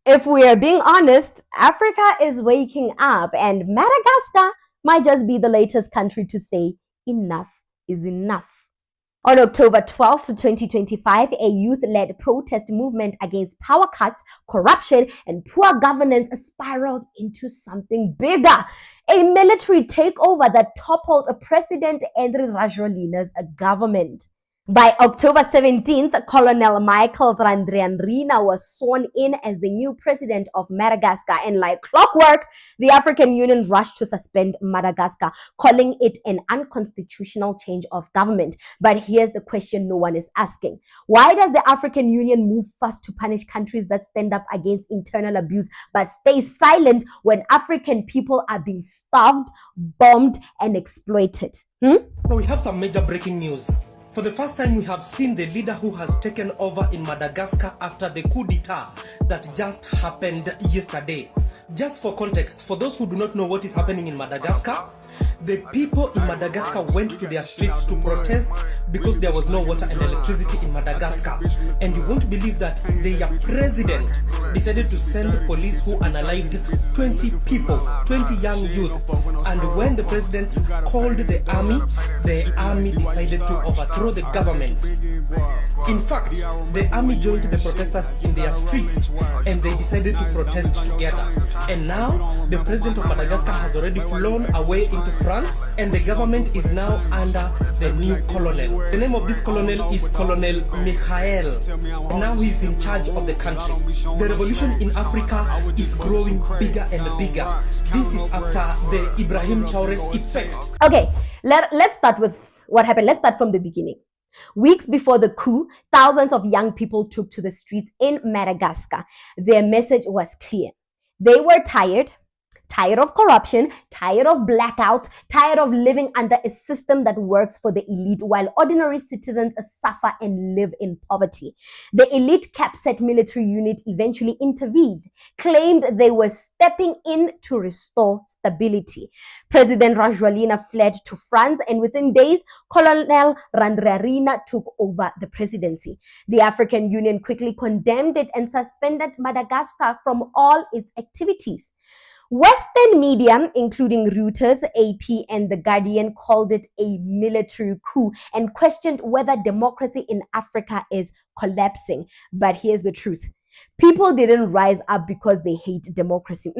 If we are being honest, Africa is waking up, and Madagascar might just be the latest country to say enough is enough. On October 12th, 2025, a youth-led protest movement against power cuts, corruption, and poor governance spiraled into something bigger. A military takeover that toppled President Andry Rajoelina's government. By October 17th, Colonel Michael Randrianirina was sworn in as the new president of Madagascar, and like clockwork, the African Union rushed to suspend Madagascar, calling it an unconstitutional change of government. But here's the question no one is asking. Why does the African Union move fast to punish countries that stand up against internal abuse, but stay silent when African people are being starved, bombed, and exploited? So we have some major breaking news. For the first time, we have seen the leader who has taken over in Madagascar after the coup d'etat that just happened yesterday. Just for context, for those who do not know what is happening in Madagascar, the people in Madagascar went to their streets to protest because there was no water and electricity in Madagascar. And you won't believe that their president decided to send police who unalived 20 people, 20 young youth. And when the president called the army decided to overthrow the government. In fact, the army joined the protesters in their streets and they decided to protest together. And now, the president of Madagascar has already flown away into France, and the government is now under the new colonel. The name of this colonel is Colonel Michael. Now he is in charge of the country. The revolution in Africa is growing bigger and bigger. This is after the Ibrahim Traore's effect. Okay, let's start with what happened. Let's start from the beginning. Weeks before the coup, thousands of young people took to the streets in Madagascar. Their message was clear. They were tired of corruption, tired of blackouts, tired of living under a system that works for the elite while ordinary citizens suffer and live in poverty. The elite capset military unit eventually intervened, claimed they were stepping in to restore stability. President Rajoelina fled to France, and within days, Colonel Randrianirina took over the presidency. The African Union quickly condemned it and suspended Madagascar from all its activities. Western media, including Reuters, AP, and The Guardian, called it a military coup and questioned whether democracy in Africa is collapsing. But here's the truth. People didn't rise up because they hate democracy.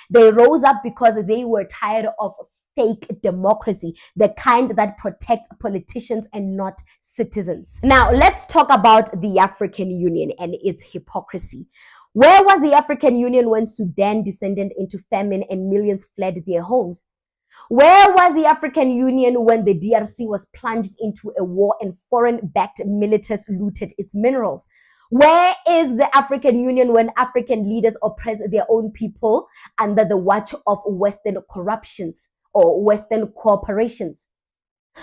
They rose up because they were tired of fake democracy, the kind that protects politicians and not citizens. Now, let's talk about the African Union and its hypocrisy. Where was the African Union when Sudan descended into famine and millions fled their homes? Where was the African Union when the DRC was plunged into a war and foreign-backed militias looted its minerals? Where is the African Union when African leaders oppress their own people under the watch of Western corruptions or Western corporations?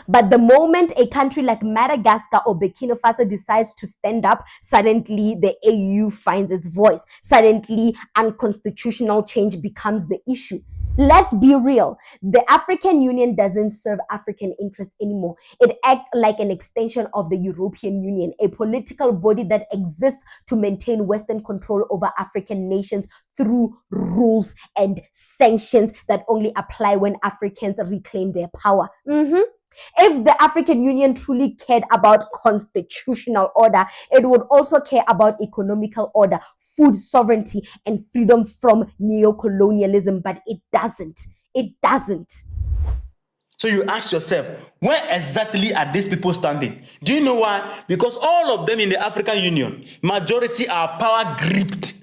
But the moment a country like Madagascar or Burkina Faso decides to stand up, suddenly the AU finds its voice. Suddenly, unconstitutional change becomes the issue. Let's be real. The African Union doesn't serve African interests anymore. It acts like an extension of the European Union, a political body that exists to maintain Western control over African nations through rules and sanctions that only apply when Africans reclaim their power. If the African Union truly cared about constitutional order, it would also care about economical order, food sovereignty, and freedom from neocolonialism, but it doesn't. It doesn't. So you ask yourself, where exactly are these people standing? Do you know why? Because all of them in the African Union, majority are power gripped.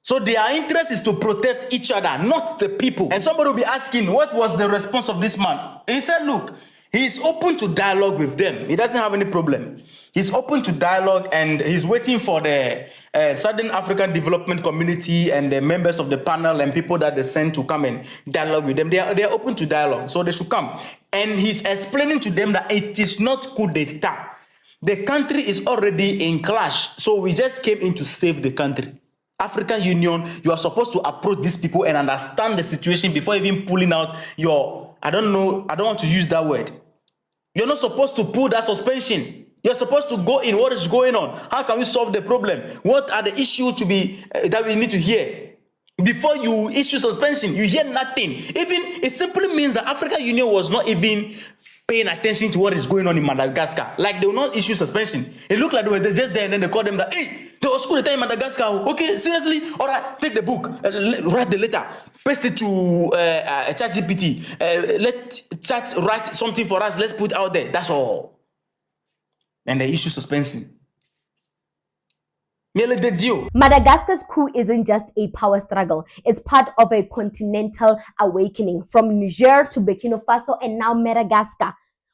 So their interest is to protect each other, not the people. And somebody will be asking, what was the response of this man? He said, look, he's open to dialogue with them. He doesn't have any problem. He's open to dialogue and he's waiting for the Southern African Development Community and the members of the panel and people that they send to come and dialogue with them. They are open to dialogue, so they should come. And he's explaining to them that it is not coup d'etat. The country is already in clash, so we just came in to save the country. African Union, you are supposed to approach these people and understand the situation before even pulling out your, I don't want to use that word. You're not supposed to pull that suspension. You're supposed to go in. What is going on? How can we solve the problem? What are the issues to be that we need to hear? Before you issue suspension, you hear nothing. Even it simply means that African Union was not even paying attention to what is going on in Madagascar. Like they will not issue suspension. It looked like they were just there and then they called them that, hey, there was coup d'etat in Madagascar. Okay, seriously? All right, take the book, write the letter, paste it to ChatGPT. Let Chat write something for us. Let's put it out there. That's all. And they issue suspension. Madagascar's coup isn't just a power struggle. It's part of a continental awakening from Niger to Burkina Faso and now Madagascar,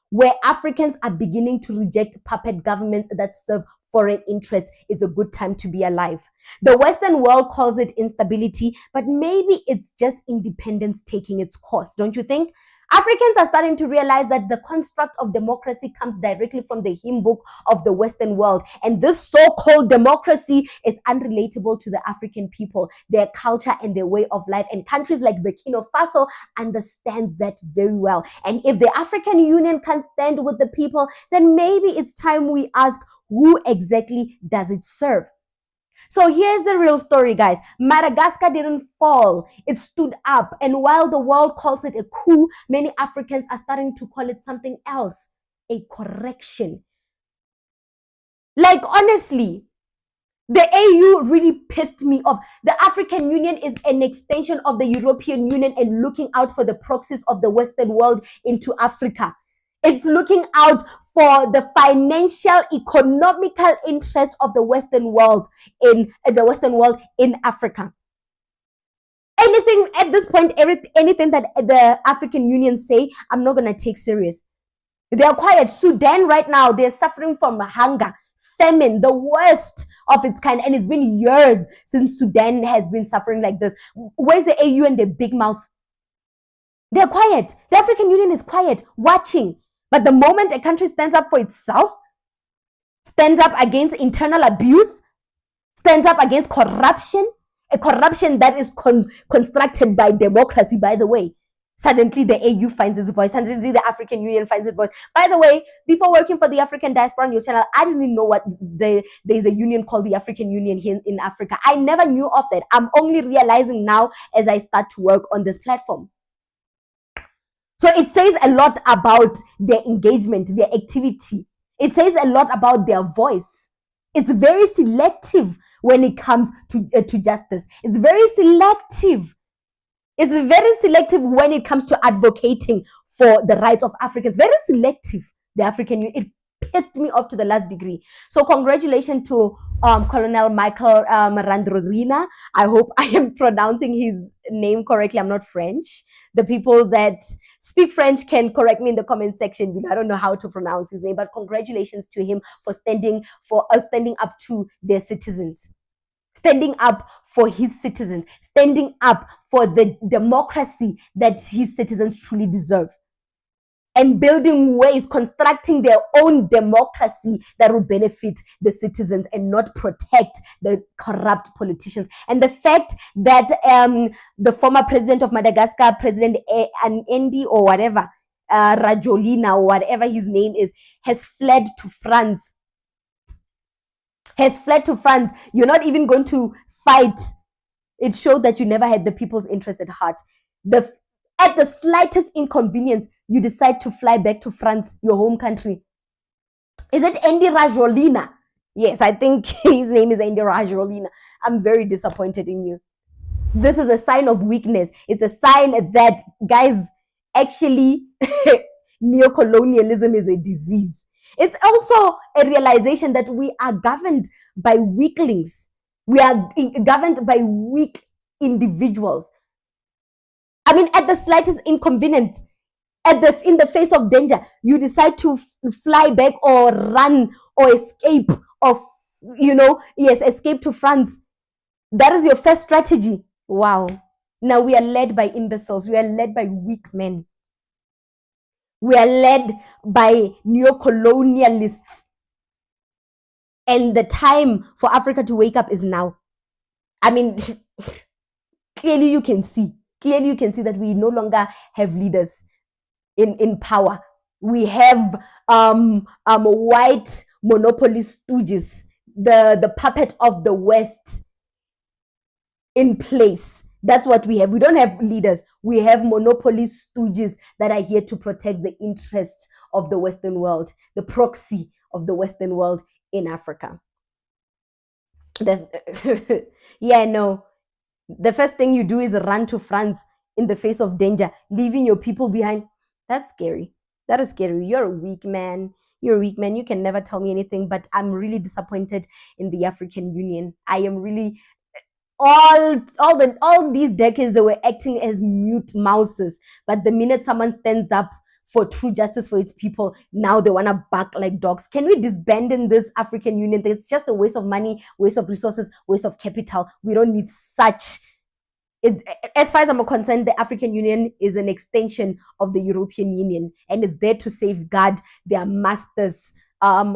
where Africans are beginning to reject puppet governments that serve foreign interests. It's a good time to be alive. The Western world calls it instability, but maybe it's just independence taking its course, don't you think? Africans are starting to realize that the construct of democracy comes directly from the hymn book of the Western world. And this so-called democracy is unrelatable to the African people, their culture and their way of life. And countries like Burkina Faso understands that very well. And if the African Union can't stand with the people, then maybe it's time we ask, who exactly does it serve? So here's the real story, guys. Madagascar didn't fall. It stood up. And while the world calls it a coup, many Africans are starting to call it something else, a correction. Like, honestly, the AU really pissed me off. The African Union is an extension of the European Union and looking out for the proxies of the Western world into Africa. It's looking out for the financial, economical interest of the Western world in Africa. Anything at this point, anything that the African Union say, I'm not going to take serious. They are quiet. Sudan right now, they're suffering from hunger, famine, the worst of its kind. And it's been years since Sudan has been suffering like this. Where's the AU and the big mouth? They're quiet. The African Union is quiet, watching. But the moment a country stands up for itself, stands up against internal abuse, stands up against corruption, a corruption that is constructed by democracy, by the way, suddenly the AU finds its voice, suddenly the African Union finds its voice. By the way, before working for the African Diaspora News Channel, I didn't even know what there's a union called the African Union here in Africa. I never knew of that. I'm only realizing now as I start to work on this platform. So it says a lot about their engagement, their activity. It says a lot about their voice. It's very selective when it comes to justice. It's very selective. It's very selective when it comes to advocating for the rights of Africans. Very selective, the African Union. It pissed me off to the last degree. So congratulations to Colonel Michael Randrianirina. I hope I am pronouncing his name correctly. I'm not French. The people that speak French can correct me in the comment section. I don't know how to pronounce his name, but congratulations to him for standing up to their citizens, standing up for his citizens, standing up for the democracy that his citizens truly deserve, and building ways, constructing their own democracy that will benefit the citizens and not protect the corrupt politicians. And the fact that the former president of Madagascar, President Andry or whatever, Rajoelina or whatever his name is, has fled to France. You're not even going to fight. It showed that you never had the people's interest at heart. At the slightest inconvenience, you decide to fly back to France, your home country. Is it Andry Rajoelina? Yes, I think his name is Andry Rajoelina. I'm very disappointed in you. This is a sign of weakness. It's a sign that, guys, actually, neocolonialism is a disease. It's also a realization that we are governed by weaklings. We are governed by weak individuals. I mean, at the slightest inconvenience, in the face of danger, you decide to fly back or run or escape escape to France. That is your first strategy. Wow. Now we are led by imbeciles. We are led by weak men. We are led by neocolonialists. And the time for Africa to wake up is now. I mean, clearly you can see that we no longer have leaders in power. We have white monopoly stooges, the puppet of the West in place. That's what we have. We don't have leaders. We have monopoly stooges that are here to protect the interests of the Western world, the proxy of the Western world in Africa. Yeah, no. The first thing you do is run to France in the face of danger, leaving your people behind. That's scary. That is scary. You're a weak man. You're a weak man. You can never tell me anything, but I'm really disappointed in the African Union. I am really all these decades they were acting as mute mouses, but the minute someone stands up for true justice for its people, now they want to bark like dogs. Can we disband in this African Union? It's just a waste of money, waste of resources, waste of capital. We don't need such. As far as I'm concerned, the African Union is an extension of the European Union and is there to safeguard their masters'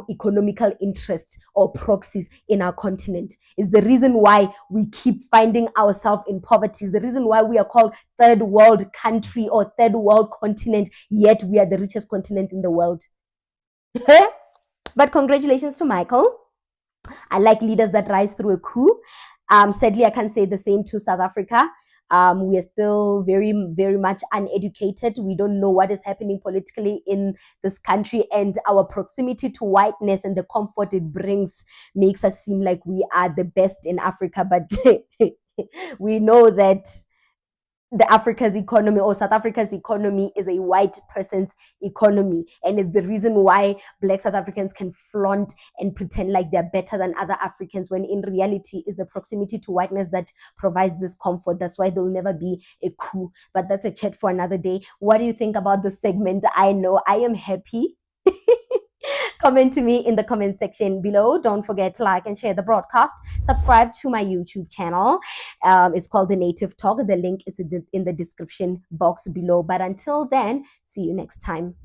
economical interests or proxies in our continent. Is the reason why we keep finding ourselves in poverty. Is the reason why we are called third world country or third world continent, yet we are the richest continent in the world. But congratulations to Michael. I like leaders that rise through a coup. Sadly, I can't say the same to South Africa. We are still very, very much uneducated. We don't know what is happening politically in this country, and our proximity to whiteness and the comfort it brings makes us seem like we are the best in Africa. But we know that the Africa's economy or South Africa's economy is a white person's economy, and is the reason why Black South Africans can flaunt and pretend like they're better than other Africans, when in reality is the proximity to whiteness that provides this comfort. That's why there'll never be a coup. But that's a chat for another day. What do you think about this segment? I know I am happy. Comment to me in the comment section below. Don't forget to like and share the broadcast. Subscribe to my YouTube channel. It's called The Native Talk. The link is in the description box below. But until then, see you next time.